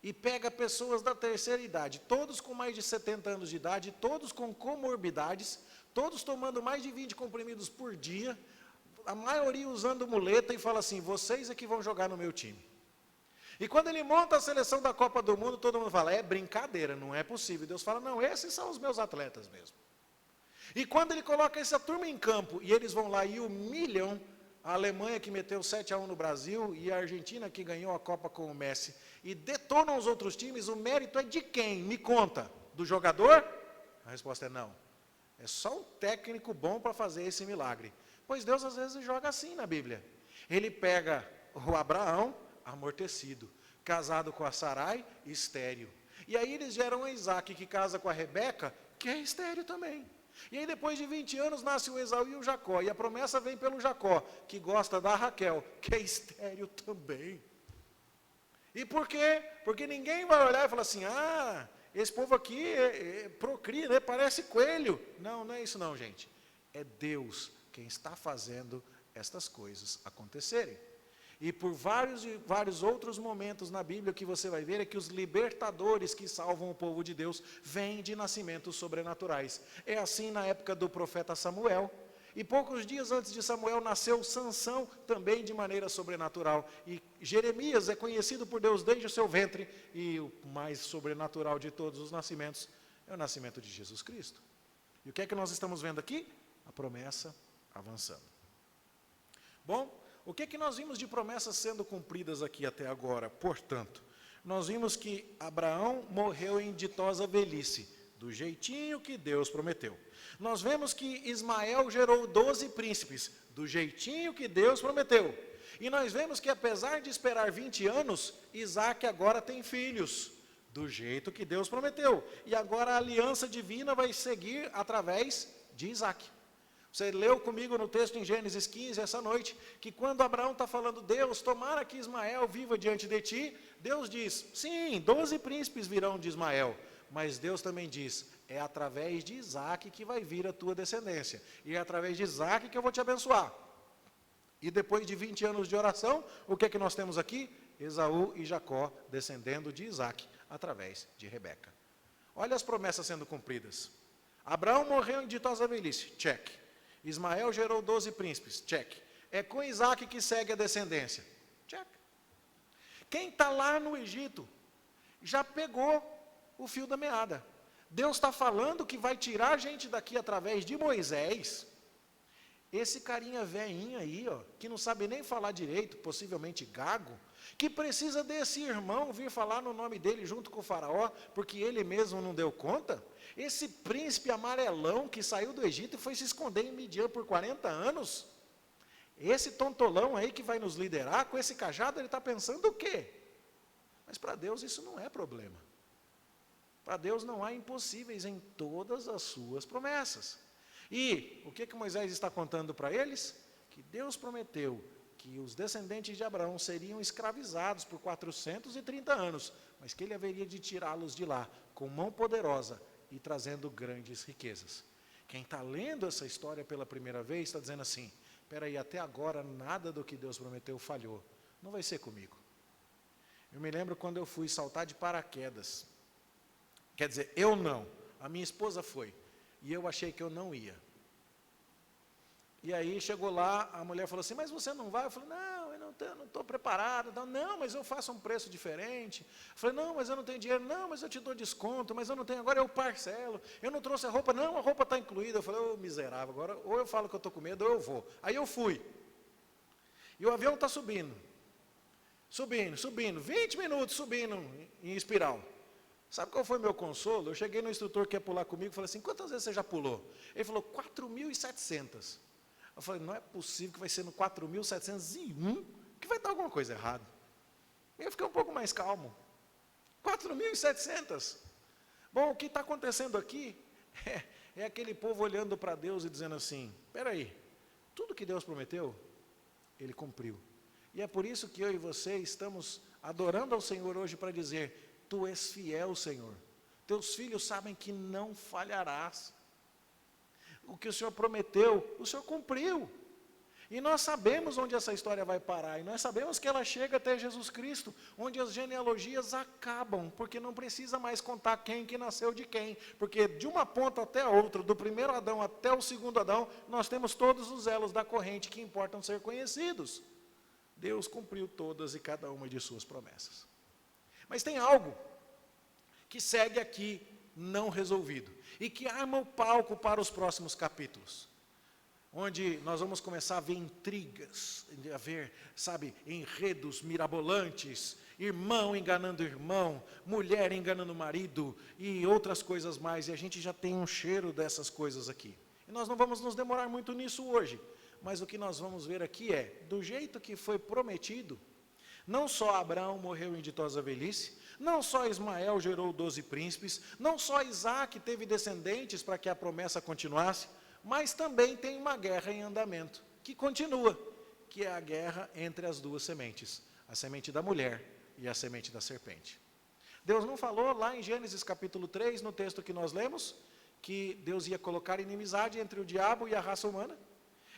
e pega pessoas da terceira idade, todos com mais de 70 anos de idade, todos com comorbidades, todos tomando mais de 20 comprimidos por dia, a maioria usando muleta, e fala assim, vocês é que vão jogar no meu time. E quando ele monta a seleção da Copa do Mundo, todo mundo fala, é brincadeira, não é possível. Deus fala, não, esses são os meus atletas mesmo. E quando ele coloca essa turma em campo, e eles vão lá e humilham a Alemanha, que meteu 7-1 no Brasil, e a Argentina, que ganhou a Copa com o Messi, e detonam os outros times, o mérito é de quem? Me conta. Do jogador? A resposta é não. É só um técnico bom para fazer esse milagre. Pois Deus às vezes joga assim na Bíblia. Ele pega o Abraão, amortecido, casado com a Sarai, estéril. E aí eles geram a Isaac, que casa com a Rebeca, que é estéril também. E aí depois de 20 anos nasce o Esaú e o Jacó, e a promessa vem pelo Jacó, que gosta da Raquel, que é estéril também. E por quê? Porque ninguém vai olhar e falar assim, esse povo aqui procria, né? Parece coelho. Não, não é isso não, gente. É Deus quem está fazendo estas coisas acontecerem. E por vários outros momentos na Bíblia, o que você vai ver é que os libertadores que salvam o povo de Deus vêm de nascimentos sobrenaturais. É assim na época do profeta Samuel. E poucos dias antes de Samuel nasceu Sansão, também de maneira sobrenatural. E Jeremias é conhecido por Deus desde o seu ventre. E o mais sobrenatural de todos os nascimentos é o nascimento de Jesus Cristo. E o que é que nós estamos vendo aqui? A promessa avançando. Bom, o que é que nós vimos de promessas sendo cumpridas aqui até agora? Portanto, nós vimos que Abraão morreu em ditosa velhice. do jeitinho que Deus prometeu. Nós vemos que Ismael gerou 12 príncipes, do jeitinho que Deus prometeu. E nós vemos que apesar de esperar 20 anos, Isaac agora tem filhos, do jeito que Deus prometeu. E agora a aliança divina vai seguir através de Isaac. Você leu comigo no texto em Gênesis 15, essa noite, que quando Abraão está falando, Deus, tomara que Ismael viva diante de ti, Deus diz, sim, 12 príncipes virão de Ismael, mas Deus também diz, é através de Isaac que vai vir a tua descendência, e é através de Isaac que eu vou te abençoar. E depois de 20 anos de oração, o que é que nós temos aqui? Esaú e Jacó descendendo de Isaac, através de Rebeca. Olha as promessas sendo cumpridas. Abraão morreu em ditosa velhice, check. Ismael gerou 12 príncipes, check. É com Isaac que segue a descendência, check. Quem está lá no Egito, já pegou o fio da meada. Deus está falando que vai tirar a gente daqui através de Moisés. Esse carinha velhinho aí, ó, que não sabe nem falar direito, possivelmente gago, que precisa desse irmão vir falar no nome dele junto com o faraó, porque ele mesmo não deu conta. Esse príncipe amarelão que saiu do Egito e foi se esconder em Midian por 40 anos. Esse tontolão aí que vai nos liderar, com esse cajado, ele está pensando o quê? Mas para Deus isso não é problema. Para Deus não há impossíveis em todas as suas promessas. E o que Moisés está contando para eles? Que Deus prometeu que os descendentes de Abraão seriam escravizados por 430 anos, mas que ele haveria de tirá-los de lá, com mão poderosa e trazendo grandes riquezas. Quem está lendo essa história pela primeira vez está dizendo assim, espera aí, até agora nada do que Deus prometeu falhou, não vai ser comigo. Eu me lembro quando eu fui saltar de paraquedas, quer dizer, eu não, a minha esposa foi, e eu achei que eu não ia. E aí chegou lá, a mulher falou assim, mas você não vai? Eu falei, não, eu não estou preparado. Não, mas eu faço um preço diferente. Eu falei, não, mas eu não tenho dinheiro. Não, mas eu te dou desconto, mas eu não tenho, agora eu parcelo. Eu não trouxe a roupa, não, a roupa está incluída. Eu falei, ô miserável, agora ou eu falo que eu estou com medo ou eu vou. Aí eu fui. E o avião está subindo, 20 minutos subindo em espiral. Sabe qual foi o meu consolo? Eu cheguei no instrutor que ia pular comigo e falei assim, quantas vezes você já pulou? Ele falou, 4.700. Eu falei, não é possível que vai ser no 4.701 que vai dar alguma coisa errada. E eu fiquei um pouco mais calmo. 4.700. Bom, o que está acontecendo aqui é aquele povo olhando para Deus e dizendo assim, espera aí, tudo que Deus prometeu, Ele cumpriu. E é por isso que eu e você estamos adorando ao Senhor hoje para dizer, Tu és fiel, Senhor. Teus filhos sabem que não falharás. O que o Senhor prometeu, o Senhor cumpriu. E nós sabemos onde essa história vai parar. E nós sabemos que ela chega até Jesus Cristo, onde as genealogias acabam, porque não precisa mais contar quem que nasceu de quem. Porque de uma ponta até a outra, do primeiro Adão até o segundo Adão, nós temos todos os elos da corrente que importam ser conhecidos. Deus cumpriu todas e cada uma de suas promessas. Mas tem algo que segue aqui não resolvido e que arma o palco para os próximos capítulos, onde nós vamos começar a ver intrigas, a ver, sabe, enredos mirabolantes, irmão enganando irmão, mulher enganando marido e outras coisas mais, e a gente já tem um cheiro dessas coisas aqui. E nós não vamos nos demorar muito nisso hoje, mas o que nós vamos ver aqui é, do jeito que foi prometido, não só Abraão morreu em ditosa velhice, não só Ismael gerou 12 príncipes, não só Isaac teve descendentes para que a promessa continuasse, mas também tem uma guerra em andamento, que continua, que é a guerra entre as duas sementes, a semente da mulher e a semente da serpente. Deus não falou lá em Gênesis capítulo 3, no texto que nós lemos, que Deus ia colocar inimizade entre o diabo e a raça humana,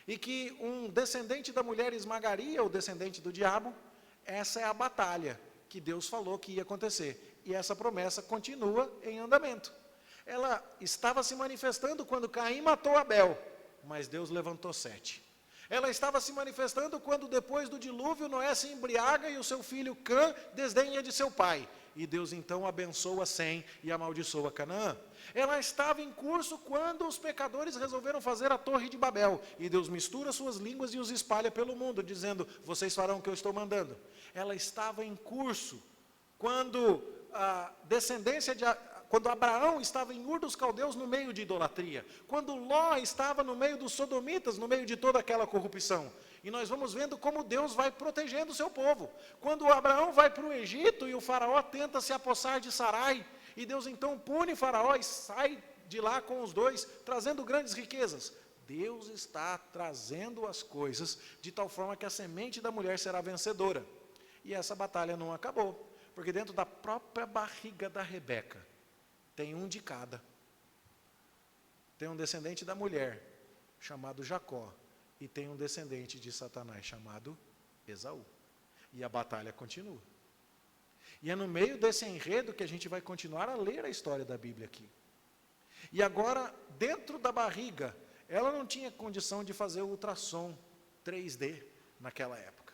e que um descendente da mulher esmagaria o descendente do diabo. Essa é a batalha que Deus falou que ia acontecer. E essa promessa continua em andamento. Ela estava se manifestando quando Caim matou Abel, mas Deus levantou 7. Ela estava se manifestando quando depois do dilúvio Noé se embriaga e o seu filho Cã desdenha de seu pai. E Deus então abençoa Sem e amaldiçoa Canaã. Ela estava em curso quando os pecadores resolveram fazer a Torre de Babel. E Deus mistura suas línguas e os espalha pelo mundo, dizendo, vocês farão o que eu estou mandando. Ela estava em curso quando a descendência quando Abraão estava em Ur dos Caldeus no meio de idolatria, quando Ló estava no meio dos sodomitas, no meio de toda aquela corrupção. E nós vamos vendo como Deus vai protegendo o seu povo. Quando Abraão vai para o Egito e o faraó tenta se apossar de Sarai, e Deus então pune Faraó e sai de lá com os dois, trazendo grandes riquezas. Deus está trazendo as coisas de tal forma que a semente da mulher será vencedora. E essa batalha não acabou, porque dentro da própria barriga da Rebeca, tem um de cada. Tem um descendente da mulher, chamado Jacó, e tem um descendente de Satanás, chamado Esaú. E a batalha continua. E é no meio desse enredo que a gente vai continuar a ler a história da Bíblia aqui. E agora, dentro da barriga, ela não tinha condição de fazer o ultrassom 3D naquela época.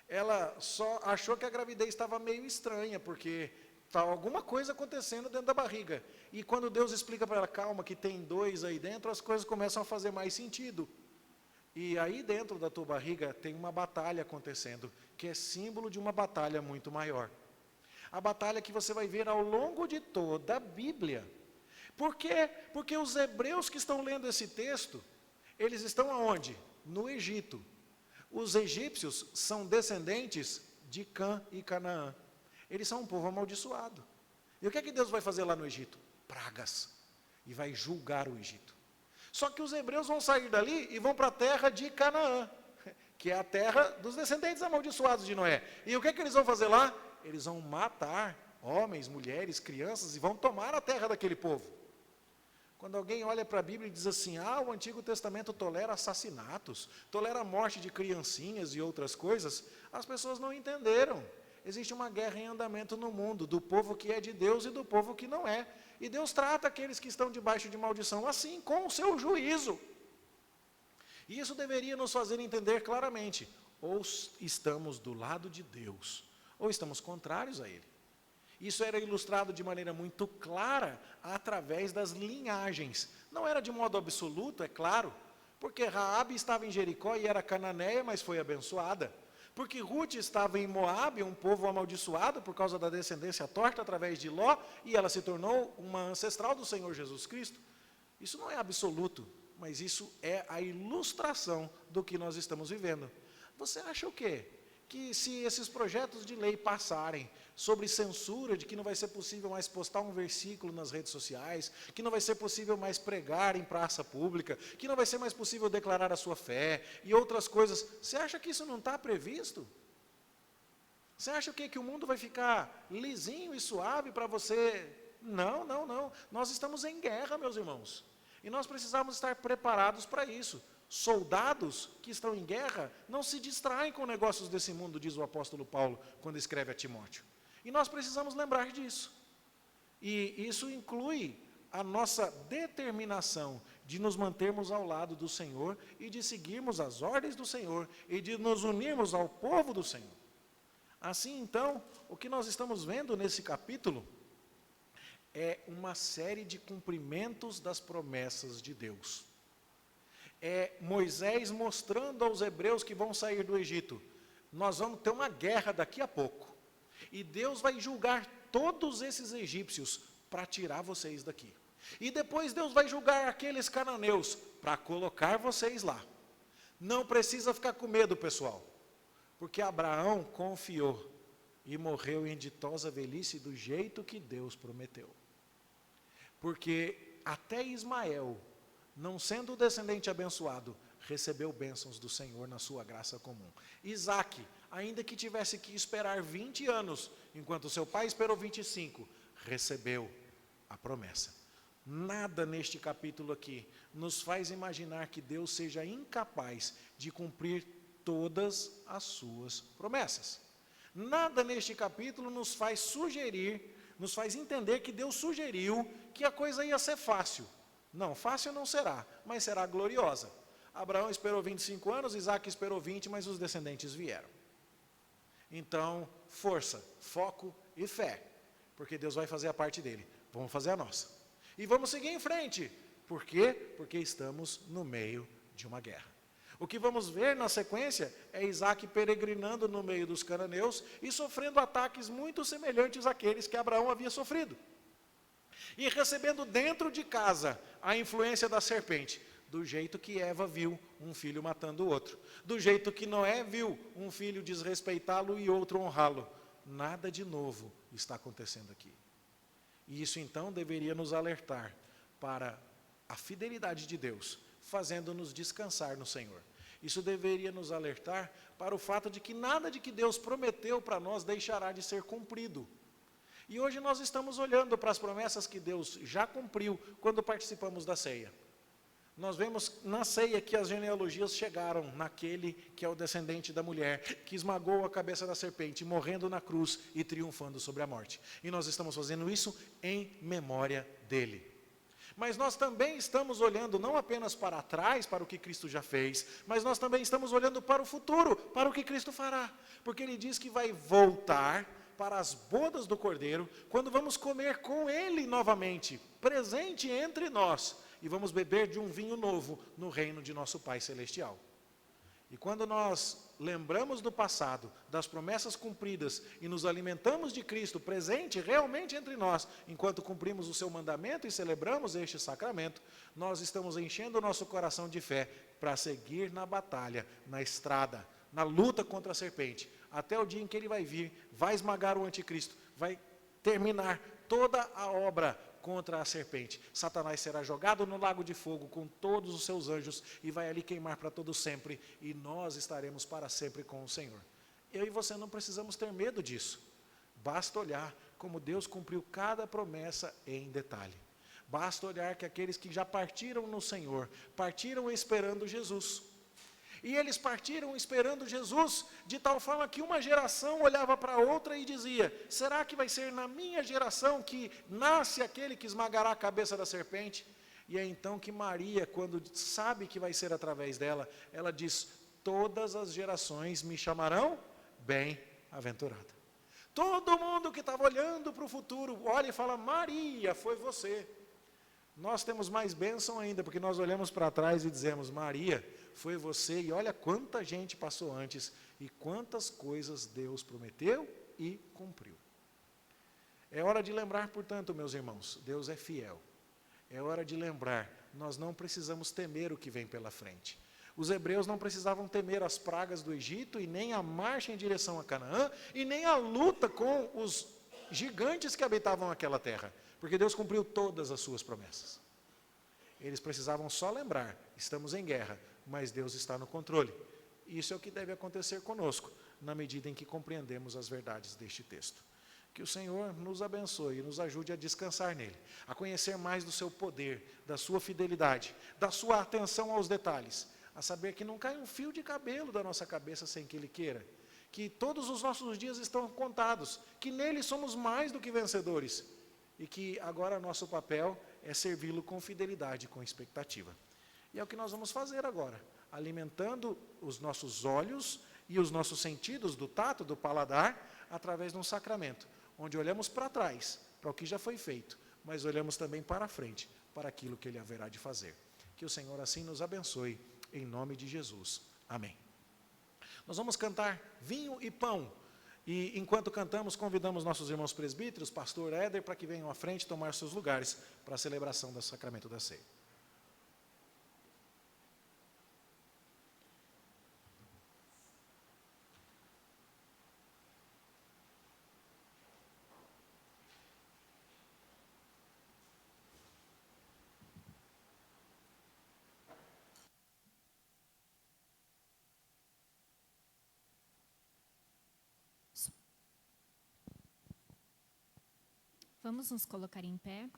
Ela só achou que a gravidez estava meio estranha, porque estava alguma coisa acontecendo dentro da barriga. E quando Deus explica para ela, calma, que tem 2 aí dentro, as coisas começam a fazer mais sentido. E aí dentro da tua barriga tem uma batalha acontecendo, que é símbolo de uma batalha muito maior. A batalha que você vai ver ao longo de toda a Bíblia. Por quê? Porque os hebreus que estão lendo esse texto, eles estão aonde? No Egito. Os egípcios são descendentes de Cã e Canaã. Eles são um povo amaldiçoado. E o que é que Deus vai fazer lá no Egito? Pragas. E vai julgar o Egito. Só que os hebreus vão sair dali e vão para a terra de Canaã, que é a terra dos descendentes amaldiçoados de Noé. E o que é que eles vão fazer lá? Eles vão matar homens, mulheres, crianças e vão tomar a terra daquele povo. Quando alguém olha para a Bíblia e diz assim, o Antigo Testamento tolera assassinatos, tolera a morte de criancinhas e outras coisas, as pessoas não entenderam. Existe uma guerra em andamento no mundo, do povo que é de Deus e do povo que não é. E Deus trata aqueles que estão debaixo de maldição assim, com o seu juízo. E isso deveria nos fazer entender claramente, ou estamos do lado de Deus, ou estamos contrários a Ele. Isso era ilustrado de maneira muito clara através das linhagens. Não era de modo absoluto, é claro, porque Raabe estava em Jericó e era cananeia, mas foi abençoada. Porque Ruth estava em Moabe, um povo amaldiçoado por causa da descendência torta através de Ló, e ela se tornou uma ancestral do Senhor Jesus Cristo. Isso não é absoluto, mas isso é a ilustração do que nós estamos vivendo. Você acha o quê? Que se esses projetos de lei passarem sobre censura, de que não vai ser possível mais postar um versículo nas redes sociais, que não vai ser possível mais pregar em praça pública, que não vai ser mais possível declarar a sua fé e outras coisas, você acha que isso não está previsto? Você acha que o mundo vai ficar lisinho e suave para você? Não, não, não. Nós estamos em guerra, meus irmãos. E nós precisamos estar preparados para isso. Soldados que estão em guerra não se distraem com negócios desse mundo, diz o apóstolo Paulo, quando escreve a Timóteo. E nós precisamos lembrar disso. E isso inclui a nossa determinação de nos mantermos ao lado do Senhor e de seguirmos as ordens do Senhor e de nos unirmos ao povo do Senhor. Assim, então, o que nós estamos vendo nesse capítulo é uma série de cumprimentos das promessas de Deus. É Moisés mostrando aos hebreus que vão sair do Egito, nós vamos ter uma guerra daqui a pouco, e Deus vai julgar todos esses egípcios para tirar vocês daqui, e depois Deus vai julgar aqueles cananeus para colocar vocês lá. Não precisa ficar com medo, pessoal, porque Abraão confiou e morreu em ditosa velhice do jeito que Deus prometeu, porque até Ismael, não sendo o descendente abençoado, recebeu bênçãos do Senhor na sua graça comum. Isaac, ainda que tivesse que esperar 20 anos, enquanto seu pai esperou 25, recebeu a promessa. Nada neste capítulo aqui nos faz imaginar que Deus seja incapaz de cumprir todas as suas promessas. Nada neste capítulo nos faz sugerir, nos faz entender que Deus sugeriu que a coisa ia ser fácil. Não, fácil não será, mas será gloriosa. Abraão esperou 25 anos, Isaac esperou 20, mas os descendentes vieram. Então, força, foco e fé, porque Deus vai fazer a parte dele, vamos fazer a nossa. E vamos seguir em frente. Por quê? Porque estamos no meio de uma guerra. O que vamos ver na sequência é Isaac peregrinando no meio dos cananeus e sofrendo ataques muito semelhantes àqueles que Abraão havia sofrido. E recebendo dentro de casa a influência da serpente, do jeito que Eva viu um filho matando o outro, do jeito que Noé viu um filho desrespeitá-lo e outro honrá-lo. Nada de novo está acontecendo aqui. E isso então deveria nos alertar para a fidelidade de Deus, fazendo-nos descansar no Senhor. Isso deveria nos alertar para o fato de que nada de que Deus prometeu para nós deixará de ser cumprido. E hoje nós estamos olhando para as promessas que Deus já cumpriu quando participamos da ceia. Nós vemos na ceia que as genealogias chegaram naquele que é o descendente da mulher, que esmagou a cabeça da serpente, morrendo na cruz e triunfando sobre a morte. E nós estamos fazendo isso em memória dele. Mas nós também estamos olhando não apenas para trás, para o que Cristo já fez, mas nós também estamos olhando para o futuro, para o que Cristo fará. Porque ele diz que vai voltar para as bodas do Cordeiro, quando vamos comer com ele novamente, presente entre nós, e vamos beber de um vinho novo no reino de nosso Pai Celestial. E quando nós lembramos do passado, das promessas cumpridas, e nos alimentamos de Cristo presente realmente entre nós, enquanto cumprimos o seu mandamento e celebramos este sacramento, nós estamos enchendo o nosso coração de fé para seguir na batalha, na estrada, na luta contra a serpente, até o dia em que ele vai vir, vai esmagar o anticristo, vai terminar toda a obra contra a serpente. Satanás será jogado no lago de fogo com todos os seus anjos e vai ali queimar para todo sempre, e nós estaremos para sempre com o Senhor. Eu e você não precisamos ter medo disso. Basta olhar como Deus cumpriu cada promessa em detalhe. Basta olhar que aqueles que já partiram no Senhor, partiram esperando Jesus. E eles partiram esperando Jesus, de tal forma que uma geração olhava para a outra e dizia: será que vai ser na minha geração que nasce aquele que esmagará a cabeça da serpente? E é então que Maria, quando sabe que vai ser através dela, ela diz: todas as gerações me chamarão bem-aventurada. Todo mundo que estava olhando para o futuro, olha e fala: Maria, foi você. Nós temos mais bênção ainda, porque nós olhamos para trás e dizemos: Maria, foi você, e olha quanta gente passou antes, e quantas coisas Deus prometeu e cumpriu. É hora de lembrar, portanto, meus irmãos, Deus é fiel. É hora de lembrar, nós não precisamos temer o que vem pela frente. Os hebreus não precisavam temer as pragas do Egito, e nem a marcha em direção a Canaã, e nem a luta com os gigantes que habitavam aquela terra, porque Deus cumpriu todas as suas promessas. Eles precisavam só lembrar: estamos em guerra, mas Deus está no controle. Isso é o que deve acontecer conosco, na medida em que compreendemos as verdades deste texto. Que o Senhor nos abençoe e nos ajude a descansar nele, a conhecer mais do seu poder, da sua fidelidade, da sua atenção aos detalhes, a saber que não cai um fio de cabelo da nossa cabeça sem que ele queira, que todos os nossos dias estão contados, que nele somos mais do que vencedores, e que agora nosso papel é servi-lo com fidelidade e com expectativa. E é o que nós vamos fazer agora, alimentando os nossos olhos e os nossos sentidos do tato, do paladar, através de um sacramento, onde olhamos para trás, para o que já foi feito, mas olhamos também para frente, para aquilo que ele haverá de fazer. Que o Senhor assim nos abençoe, em nome de Jesus. Amém. Nós vamos cantar Vinho e Pão. E enquanto cantamos, convidamos nossos irmãos presbíteros, pastor Éder, para que venham à frente tomar seus lugares para a celebração do sacramento da ceia. Vamos nos colocar em pé.